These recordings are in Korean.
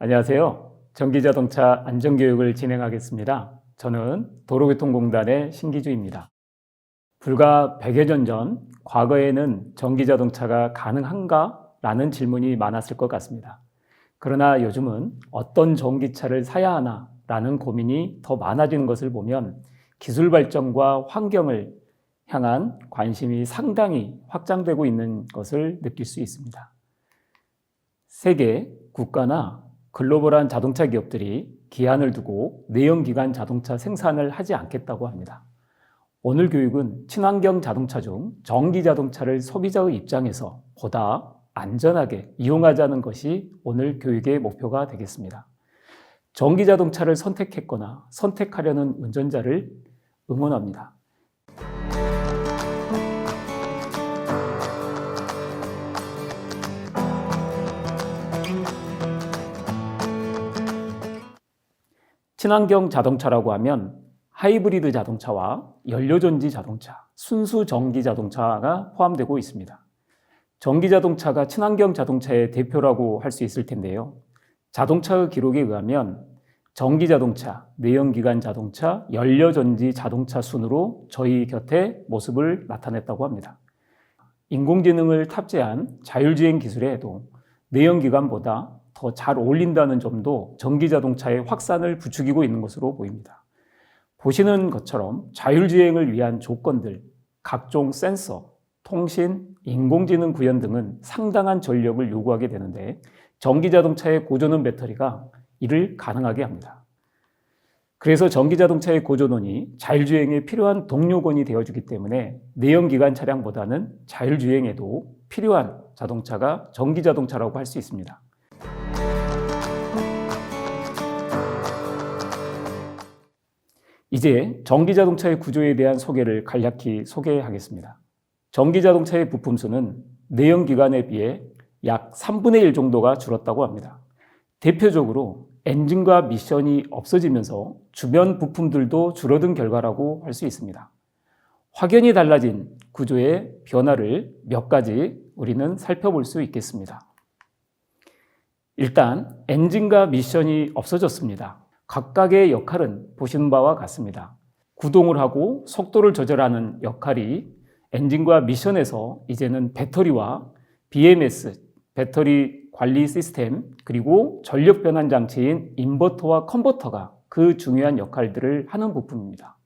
안녕하세요. 전기자동차 안전교육을 진행하겠습니다. 저는 도로교통공단의 신기주입니다. 불과 100여 년 전, 과거에는 전기자동차가 가능한가? 라는 질문이 많았을 것 같습니다. 그러나 요즘은 어떤 전기차를 사야 하나? 라는 고민이 더 많아지는 것을 보면 기술 발전과 환경을 향한 관심이 상당히 확장되고 있는 것을 느낄 수 있습니다. 세계, 국가나 글로벌한 자동차 기업들이 기한을 두고 내연기관 자동차 생산을 하지 않겠다고 합니다. 오늘 교육은 친환경 자동차 중 전기 자동차를 소비자의 입장에서 보다 안전하게 이용하자는 것이 오늘 교육의 목표가 되겠습니다. 전기 자동차를 선택했거나 선택하려는 운전자를 응원합니다. 친환경 자동차라고 하면 하이브리드 자동차와 연료전지 자동차, 순수 전기 자동차가 포함되고 있습니다. 전기 자동차가 친환경 자동차의 대표라고 할 수 있을 텐데요. 자동차의 기록에 의하면 전기 자동차, 내연기관 자동차, 연료전지 자동차 순으로 저희 곁에 모습을 나타냈다고 합니다. 인공지능을 탑재한 자율주행 기술에도 내연기관보다 더 잘 어울린다는 점도 전기자동차의 확산을 부추기고 있는 것으로 보입니다. 보시는 것처럼 자율주행을 위한 조건들, 각종 센서, 통신, 인공지능 구현 등은 상당한 전력을 요구하게 되는데 전기자동차의 고전원 배터리가 이를 가능하게 합니다. 그래서 전기자동차의 고전원이 자율주행에 필요한 동력원이 되어주기 때문에 내연기관 차량보다는 자율주행에도 필요한 자동차가 전기자동차라고 할 수 있습니다. 이제 전기자동차의 구조에 대한 소개를 간략히 소개하겠습니다. 전기자동차의 부품수는 내연기관에 비해 약 3분의 1 정도가 줄었다고 합니다. 대표적으로 엔진과 미션이 없어지면서 주변 부품들도 줄어든 결과라고 할 수 있습니다. 확연히 달라진 구조의 변화를 몇 가지 우리는 살펴볼 수 있겠습니다. 일단 엔진과 미션이 없어졌습니다. 각각의 역할은 보시는 바와 같습니다. 구동을 하고 속도를 조절하는 역할이 엔진과 미션에서 이제는 배터리와 BMS, 배터리 관리 시스템, 그리고 전력 변환 장치인 인버터와 컨버터가 그 중요한 역할들을 하는 부품입니다.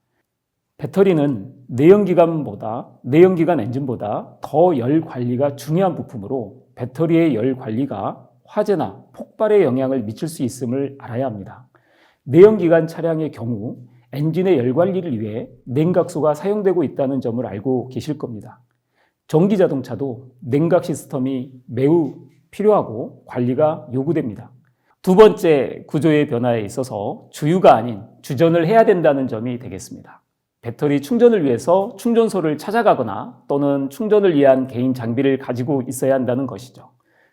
배터리는 내연기관 엔진보다 더 열 관리가 중요한 부품으로 배터리의 열 관리가 화재나 폭발에 영향을 미칠 수 있음을 알아야 합니다. 내연기관 차량의 경우 엔진의 열 관리를 위해 냉각수가 사용되고 있다는 점을 알고 계실 겁니다. 전기자동차도 냉각 시스템이 매우 필요하고 관리가 요구됩니다. 두 번째 구조의 변화에 있어서 주유가 아닌 주전을 해야 된다는 점이 되겠습니다. 배터리 충전을 위해서 충전소를 찾아가거나 또는 충전을 위한 개인 장비를 가지고 있어야 한다는 것이죠.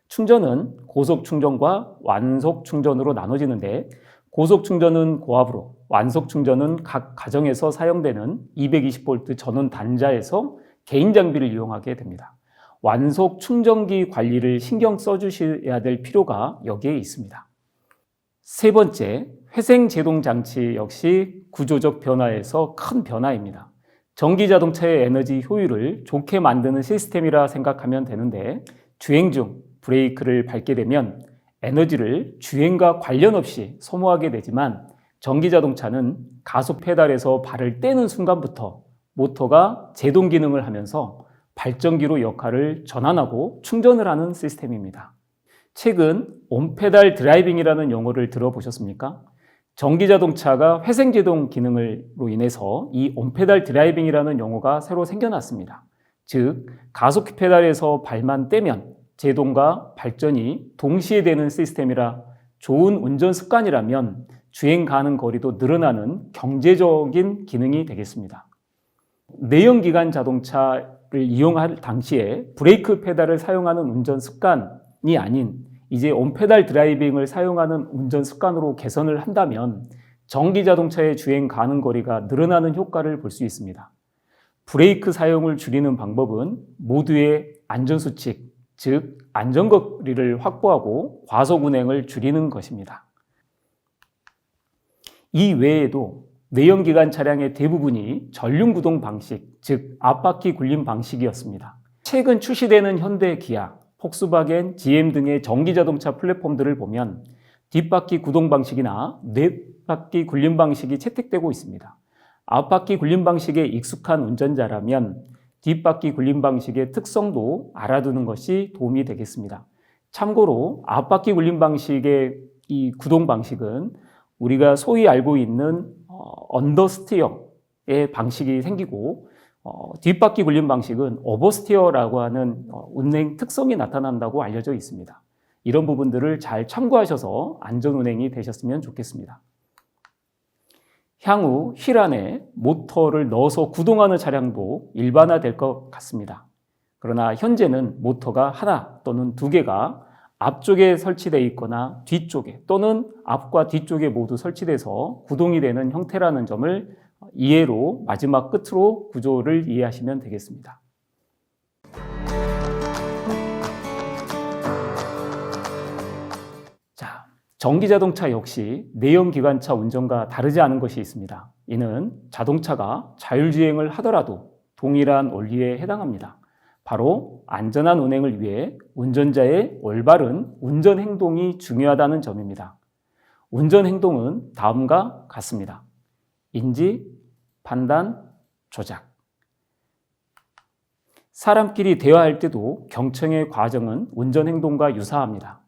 충전은 고속 충전과 완속 충전으로 나눠지는데 고속 충전은 고압으로, 완속 충전은 각 가정에서 사용되는 220V 전원 단자에서 개인 장비를 이용하게 됩니다. 완속 충전기 관리를 신경 써주셔야 될 필요가 여기에 있습니다. 세 번째, 회생 제동 장치 역시 구조적 변화에서 큰 변화입니다. 전기자동차의 에너지 효율을 좋게 만드는 시스템이라 생각하면 되는데 주행 중 브레이크를 밟게 되면 에너지를 주행과 관련 없이 소모하게 되지만 전기자동차는 가속 페달에서 발을 떼는 순간부터 모터가 제동 기능을 하면서 발전기로 역할을 전환하고 충전을 하는 시스템입니다. 최근 온페달 드라이빙이라는 용어를 들어보셨습니까? 전기자동차가 회생제동 기능으로 인해서 이 온페달 드라이빙이라는 용어가 새로 생겨났습니다. 즉, 가속 페달에서 발만 떼면 제동과 발전이 동시에 되는 시스템이라 좋은 운전 습관이라면 주행 가는 거리도 늘어나는 경제적인 기능이 되겠습니다. 내연기관 자동차를 이용할 당시에 브레이크 페달을 사용하는 운전 습관이 아닌 이제 온페달 드라이빙을 사용하는 운전 습관으로 개선을 한다면 전기자동차의 주행 가는 거리가 늘어나는 효과를 볼 수 있습니다. 브레이크 사용을 줄이는 방법은 모두의 안전수칙, 즉 안전거리를 확보하고 과속 운행을 줄이는 것입니다. 이 외에도 내연기관 차량의 대부분이 전륜구동 방식, 즉 앞바퀴 굴림 방식이었습니다. 최근 출시되는 현대, 기아, 폭스바겐, GM 등의 전기자동차 플랫폼들을 보면 뒷바퀴 구동 방식이나 넷바퀴 굴림 방식이 채택되고 있습니다. 앞바퀴 굴림 방식에 익숙한 운전자라면 뒷바퀴 굴림 방식의 특성도 알아두는 것이 도움이 되겠습니다. 참고로 앞바퀴 굴림 방식의 이 구동 방식은 우리가 소위 알고 있는 언더스티어의 방식이 생기고 뒷바퀴 굴림 방식은 오버스티어라고 하는 운행 특성이 나타난다고 알려져 있습니다. 이런 부분들을 잘 참고하셔서 안전운행이 되셨으면 좋겠습니다. 향후 휠 안에 모터를 넣어서 구동하는 차량도 일반화될 것 같습니다. 그러나 현재는 모터가 하나 또는 두 개가 앞쪽에 설치되어 있거나 뒤쪽에 또는 앞과 뒤쪽에 모두 설치돼서 구동이 되는 형태라는 점을 이해로 마지막 끝으로 구조를 이해하시면 되겠습니다. 자, 전기자동차 역시 내연기관차 운전과 다르지 않은 것이 있습니다. 이는 자동차가 자율주행을 하더라도 동일한 원리에 해당합니다. 바로 안전한 운행을 위해 운전자의 올바른 운전 행동이 중요하다는 점입니다. 운전 행동은 다음과 같습니다. 인지, 판단, 조작. 사람끼리 대화할 때도 경청의 과정은 운전 행동과 유사합니다.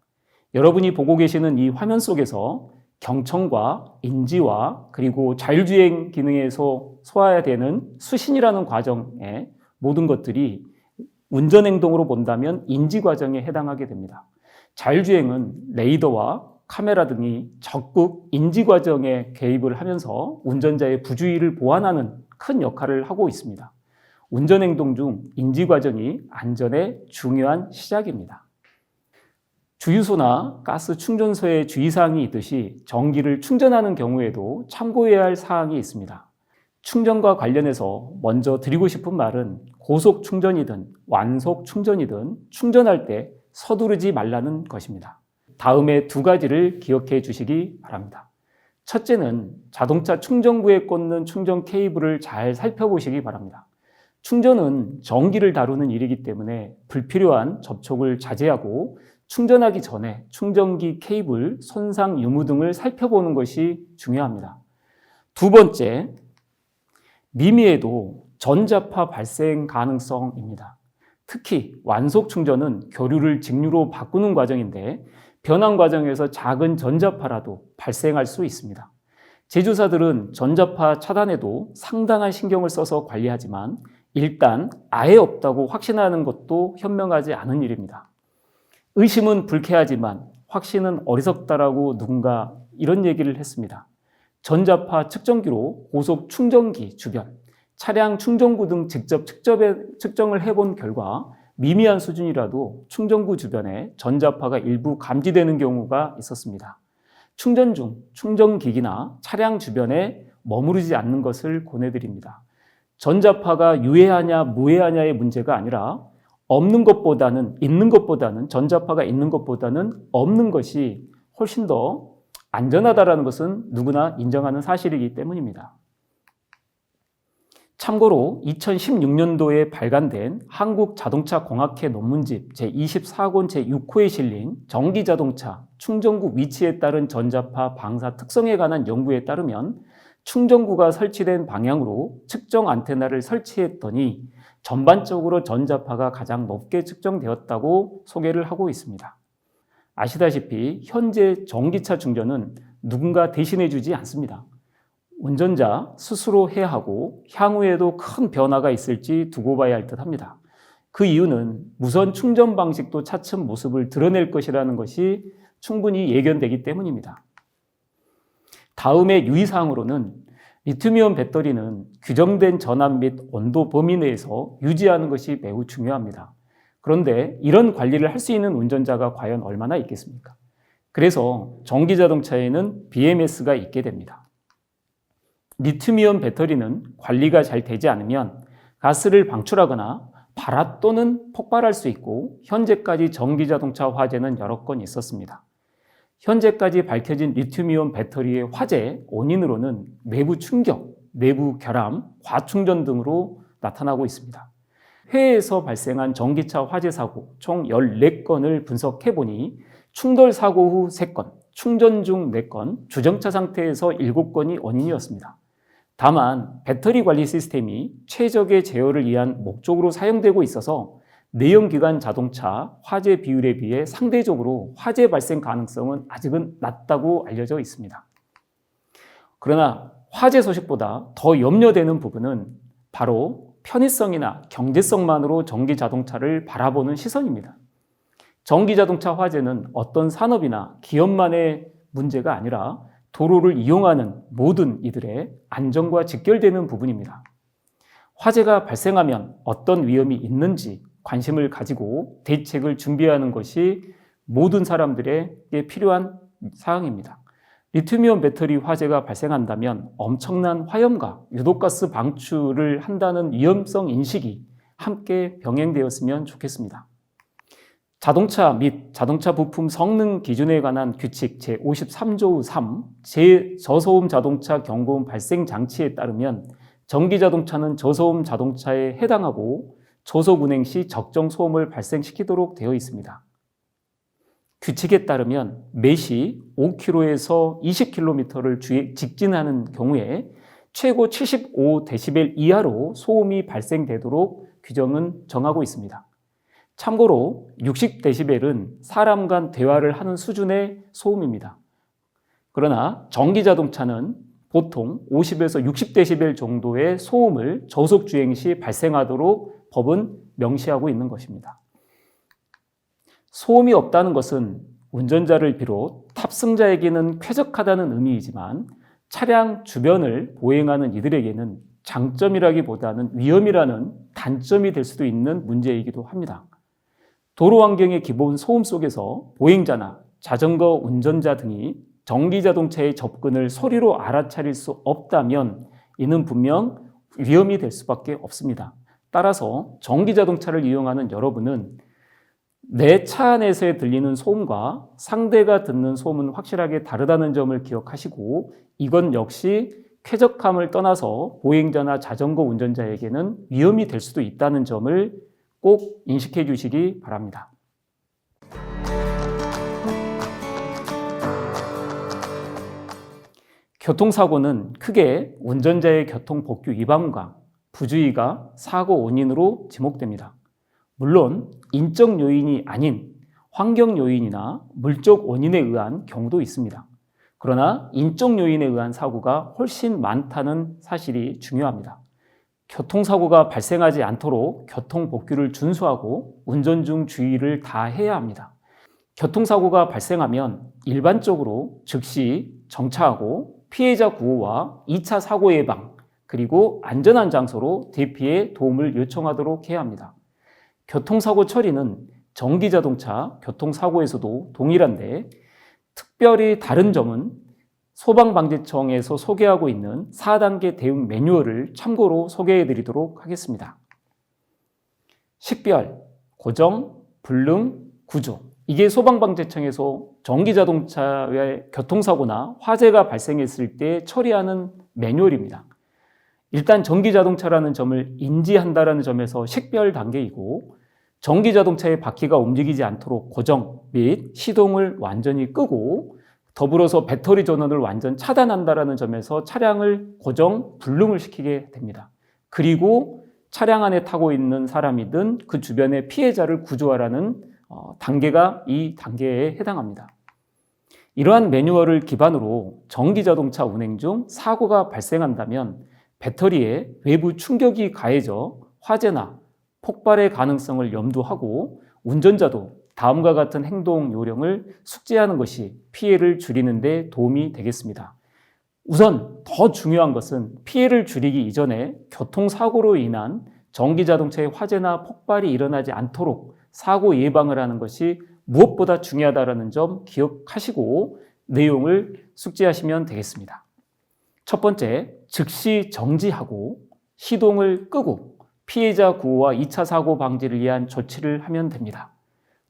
여러분이 보고 계시는 이 화면 속에서 경청과 인지와 그리고 자율주행 기능에서 소화되는 수신이라는 과정의 모든 것들이 운전행동으로 본다면 인지 과정에 해당하게 됩니다. 자율주행은 레이더와 카메라 등이 적극 인지 과정에 개입을 하면서 운전자의 부주의를 보완하는 큰 역할을 하고 있습니다. 운전행동 중 인지 과정이 안전의 중요한 시작입니다. 주유소나 가스 충전소에 주의사항이 있듯이 전기를 충전하는 경우에도 참고해야 할 사항이 있습니다. 충전과 관련해서 먼저 드리고 싶은 말은 고속 충전이든 완속 충전이든 충전할 때 서두르지 말라는 것입니다. 다음에 두 가지를 기억해 주시기 바랍니다. 첫째는 자동차 충전구에 꽂는 충전 케이블을 잘 살펴보시기 바랍니다. 충전은 전기를 다루는 일이기 때문에 불필요한 접촉을 자제하고 충전하기 전에 충전기 케이블 손상 유무 등을 살펴보는 것이 중요합니다. 두 번째, 미미에도 전자파 발생 가능성입니다. 특히 완속 충전은 교류를 직류로 바꾸는 과정인데 변환 과정에서 작은 전자파라도 발생할 수 있습니다. 제조사들은 전자파 차단에도 상당한 신경을 써서 관리하지만 일단 아예 없다고 확신하는 것도 현명하지 않은 일입니다. 의심은 불쾌하지만 확신은 어리석다라고 누군가 이런 얘기를 했습니다. 전자파 측정기로 고속 충전기 주변, 차량 충전구 등 직접 측정을 해본 결과 미미한 수준이라도 충전구 주변에 전자파가 일부 감지되는 경우가 있었습니다. 충전 중 충전기기나 차량 주변에 머무르지 않는 것을 권해드립니다. 전자파가 유해하냐 무해하냐의 문제가 아니라 없는 것보다는 있는 것보다는 전자파가 있는 것보다는 없는 것이 훨씬 더 안전하다는 것은 누구나 인정하는 사실이기 때문입니다. 참고로 2016년도에 발간된 한국자동차공학회 논문집 제24권 제6호에 실린 전기자동차 충전구 위치에 따른 전자파 방사 특성에 관한 연구에 따르면 충전구가 설치된 방향으로 측정 안테나를 설치했더니 전반적으로 전자파가 가장 높게 측정되었다고 소개를 하고 있습니다. 아시다시피 현재 전기차 충전은 누군가 대신해 주지 않습니다. 운전자 스스로 해야 하고 향후에도 큰 변화가 있을지 두고 봐야 할 듯합니다. 그 이유는 무선 충전 방식도 차츰 모습을 드러낼 것이라는 것이 충분히 예견되기 때문입니다. 다음의 유의사항으로는 리튬이온 배터리는 규정된 전압 및 온도 범위 내에서 유지하는 것이 매우 중요합니다. 그런데 이런 관리를 할 수 있는 운전자가 과연 얼마나 있겠습니까? 그래서 전기자동차에는 BMS가 있게 됩니다. 리튬이온 배터리는 관리가 잘 되지 않으면 가스를 방출하거나 발화 또는 폭발할 수 있고 현재까지 전기자동차 화재는 여러 건 있었습니다. 현재까지 밝혀진 리튬이온 배터리의 화재 원인으로는 내부 충격, 내부 결함, 과충전 등으로 나타나고 있습니다. 해외에서 발생한 전기차 화재 사고 총 14건을 분석해보니 충돌 사고 후 3건, 충전 중 4건, 주정차 상태에서 7건이 원인이었습니다. 다만 배터리 관리 시스템이 최적의 제어를 위한 목적으로 사용되고 있어서 내연기관 자동차 화재 비율에 비해 상대적으로 화재 발생 가능성은 아직은 낮다고 알려져 있습니다. 그러나 화재 소식보다 더 염려되는 부분은 바로 편의성이나 경제성만으로 전기자동차를 바라보는 시선입니다. 전기자동차 화재는 어떤 산업이나 기업만의 문제가 아니라 도로를 이용하는 모든 이들의 안전과 직결되는 부분입니다. 화재가 발생하면 어떤 위험이 있는지 관심을 가지고 대책을 준비하는 것이 모든 사람들에게 필요한 사항입니다. 리튬이온 배터리 화재가 발생한다면 엄청난 화염과 유독가스 방출을 한다는 위험성 인식이 함께 병행되었으면 좋겠습니다. 자동차 및 자동차 부품 성능 기준에 관한 규칙 제53조 3 저소음 자동차 경고음 발생 장치에 따르면 전기자동차는 저소음 자동차에 해당하고 저속 운행 시 적정 소음을 발생시키도록 되어 있습니다. 규칙에 따르면 매시 5km에서 20km를 직진하는 경우에 최고 75dB 이하로 소음이 발생되도록 규정은 정하고 있습니다. 참고로 60dB은 사람 간 대화를 하는 수준의 소음입니다. 그러나 전기자동차는 보통 50에서 60dB 정도의 소음을 저속 주행 시 발생하도록 법은 명시하고 있는 것입니다. 소음이 없다는 것은 운전자를 비롯 탑승자에게는 쾌적하다는 의미이지만 차량 주변을 보행하는 이들에게는 장점이라기보다는 위험이라는 단점이 될 수도 있는 문제이기도 합니다. 도로 환경의 기본 소음 속에서 보행자나 자전거 운전자 등이 전기자동차의 접근을 소리로 알아차릴 수 없다면 이는 분명 위험이 될 수밖에 없습니다. 따라서 전기자동차를 이용하는 여러분은 내 차 안에서 들리는 소음과 상대가 듣는 소음은 확실하게 다르다는 점을 기억하시고 이건 역시 쾌적함을 떠나서 보행자나 자전거 운전자에게는 위험이 될 수도 있다는 점을 꼭 인식해 주시기 바랍니다. 교통사고는 크게 운전자의 교통법규 위반과 부주의가 사고 원인으로 지목됩니다. 물론 인적 요인이 아닌 환경 요인이나 물적 원인에 의한 경우도 있습니다. 그러나 인적 요인에 의한 사고가 훨씬 많다는 사실이 중요합니다. 교통사고가 발생하지 않도록 교통법규를 준수하고 운전 중 주의를 다해야 합니다. 교통사고가 발생하면 일반적으로 즉시 정차하고 피해자 구호와 2차 사고 예방, 그리고 안전한 장소로 대피에 도움을 요청하도록 해야 합니다. 교통사고 처리는 전기자동차 교통사고에서도 동일한데 특별히 다른 점은 소방방재청에서 소개하고 있는 4단계 대응 매뉴얼을 참고로 소개해 드리도록 하겠습니다. 식별, 고정, 불능, 구조. 이게 소방방재청에서 전기자동차의 교통사고나 화재가 발생했을 때 처리하는 매뉴얼입니다. 일단 전기자동차라는 점을 인지한다는 점에서 식별 단계이고 전기자동차의 바퀴가 움직이지 않도록 고정 및 시동을 완전히 끄고 더불어서 배터리 전원을 완전 차단한다는 점에서 차량을 고정, 불능을 시키게 됩니다. 그리고 차량 안에 타고 있는 사람이든 그 주변의 피해자를 구조하라는 단계가 이 단계에 해당합니다. 이러한 매뉴얼을 기반으로 전기자동차 운행 중 사고가 발생한다면 배터리에 외부 충격이 가해져 화재나 폭발의 가능성을 염두하고 운전자도 다음과 같은 행동 요령을 숙지하는 것이 피해를 줄이는 데 도움이 되겠습니다. 우선 더 중요한 것은 피해를 줄이기 이전에 교통사고로 인한 전기자동차의 화재나 폭발이 일어나지 않도록 사고 예방을 하는 것이 무엇보다 중요하다는 점 기억하시고 내용을 숙지하시면 되겠습니다. 첫 번째, 즉시 정지하고 시동을 끄고 피해자 구호와 2차 사고 방지를 위한 조치를 하면 됩니다.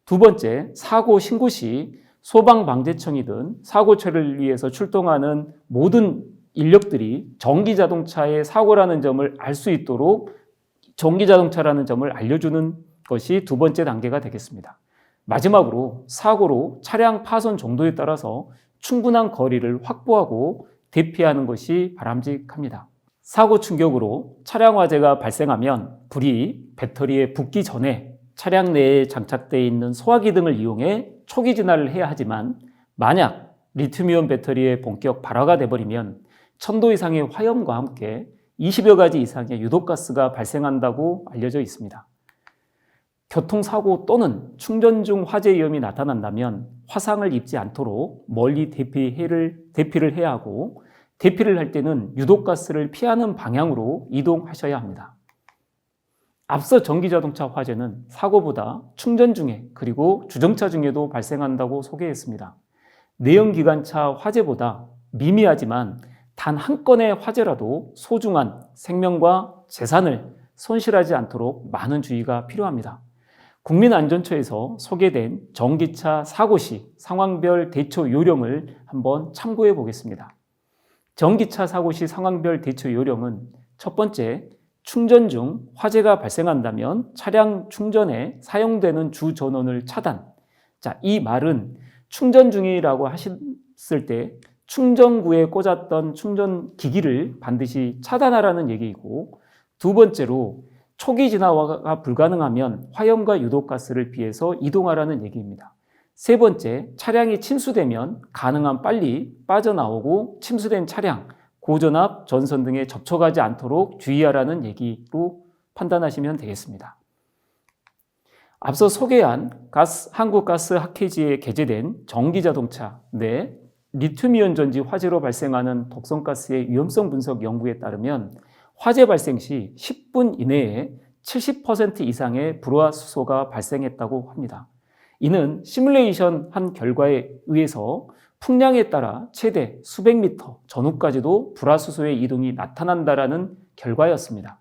두 번째, 사고 신고 시 소방방재청이든 사고처리를 위해서 출동하는 모든 인력들이 전기자동차의 사고라는 점을 알 수 있도록 전기자동차라는 점을 알려주는 것이 두 번째 단계가 되겠습니다. 마지막으로 사고로 차량 파손 정도에 따라서 충분한 거리를 확보하고 대피하는 것이 바람직합니다. 사고 충격으로 차량 화재가 발생하면 불이 배터리에 붙기 전에 차량 내에 장착되어 있는 소화기 등을 이용해 초기 진화를 해야 하지만 만약 리튬이온 배터리의 본격 발화가 되어버리면 1000도 이상의 화염과 함께 20여 가지 이상의 유독가스가 발생한다고 알려져 있습니다. 교통사고 또는 충전 중 화재 위험이 나타난다면 화상을 입지 않도록 멀리 대피를 해야 하고 대피를 할 때는 유독가스를 피하는 방향으로 이동하셔야 합니다. 앞서 전기자동차 화재는 사고보다 충전 중에 그리고 주정차 중에도 발생한다고 소개했습니다. 내연기관차 화재보다 미미하지만 단 한 건의 화재라도 소중한 생명과 재산을 손실하지 않도록 많은 주의가 필요합니다. 국민안전처에서 소개된 전기차 사고 시 상황별 대처 요령을 한번 참고해 보겠습니다. 전기차 사고 시 상황별 대처 요령은 첫 번째, 충전 중 화재가 발생한다면 차량 충전에 사용되는 주 전원을 차단. 자, 이 말은 충전 중이라고 하셨을 때 충전구에 꽂았던 충전 기기를 반드시 차단하라는 얘기이고, 두 번째로 초기 진화가 불가능하면 화염과 유독가스를 피해서 이동하라는 얘기입니다. 세 번째, 차량이 침수되면 가능한 빨리 빠져나오고 침수된 차량, 고전압, 전선 등에 접촉하지 않도록 주의하라는 얘기로 판단하시면 되겠습니다. 앞서 소개한 한국가스학회지에 게재된 전기자동차 내 리튬이온 전지 화재로 발생하는 독성가스의 위험성 분석 연구에 따르면 화재 발생 시 10분 이내에 70% 이상의 불화수소가 발생했다고 합니다. 이는 시뮬레이션 한 결과에 의해서 풍량에 따라 최대 수백 미터 전후까지도 불화수소의 이동이 나타난다라는 결과였습니다.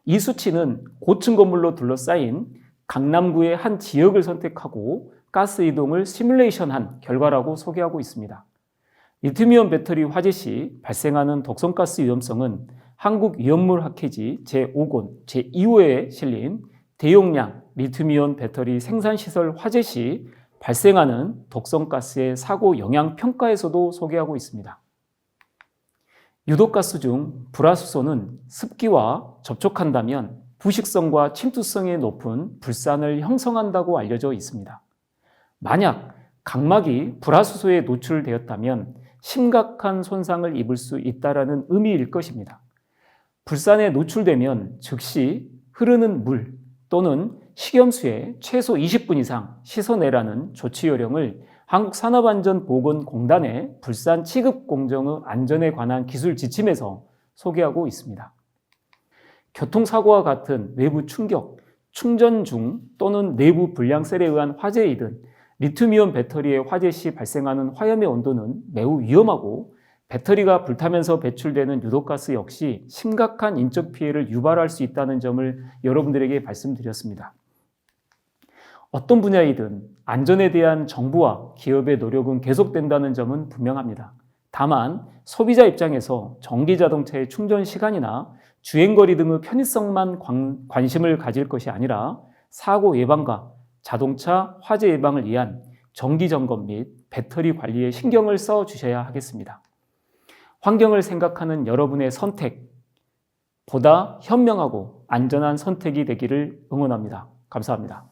이 수치는 고층 건물로 둘러싸인 강남구의 한 지역을 선택하고 가스 이동을 시뮬레이션한 결과라고 소개하고 있습니다. 리튬이온 배터리 화재 시 발생하는 독성가스 위험성은 한국위험물학회지 제5권 제2호에 실린 대용량 리튬이온 배터리 생산시설 화재 시 발생하는 독성가스의 사고 영향 평가에서도 소개하고 있습니다. 유독가스 중 불화수소는 습기와 접촉한다면 부식성과 침투성이 높은 불산을 형성한다고 알려져 있습니다. 만약 각막이 불화수소에 노출되었다면 심각한 손상을 입을 수 있다는 의미일 것입니다. 불산에 노출되면 즉시 흐르는 물 또는 식염수에 최소 20분 이상 씻어내라는 조치 요령을 한국산업안전보건공단의 불산 취급 공정의 안전에 관한 기술 지침에서 소개하고 있습니다. 교통사고와 같은 외부 충격, 충전 중 또는 내부 불량셀에 의한 화재이든 리튬이온 배터리의 화재 시 발생하는 화염의 온도는 매우 위험하고 배터리가 불타면서 배출되는 유독가스 역시 심각한 인적 피해를 유발할 수 있다는 점을 여러분들에게 말씀드렸습니다. 어떤 분야이든 안전에 대한 정부와 기업의 노력은 계속된다는 점은 분명합니다. 다만 소비자 입장에서 전기자동차의 충전 시간이나 주행거리 등의 편의성만 관심을 가질 것이 아니라 사고 예방과 자동차 화재 예방을 위한 정기점검 및 배터리 관리에 신경을 써 주셔야 하겠습니다. 환경을 생각하는 여러분의 선택, 보다 현명하고 안전한 선택이 되기를 응원합니다. 감사합니다.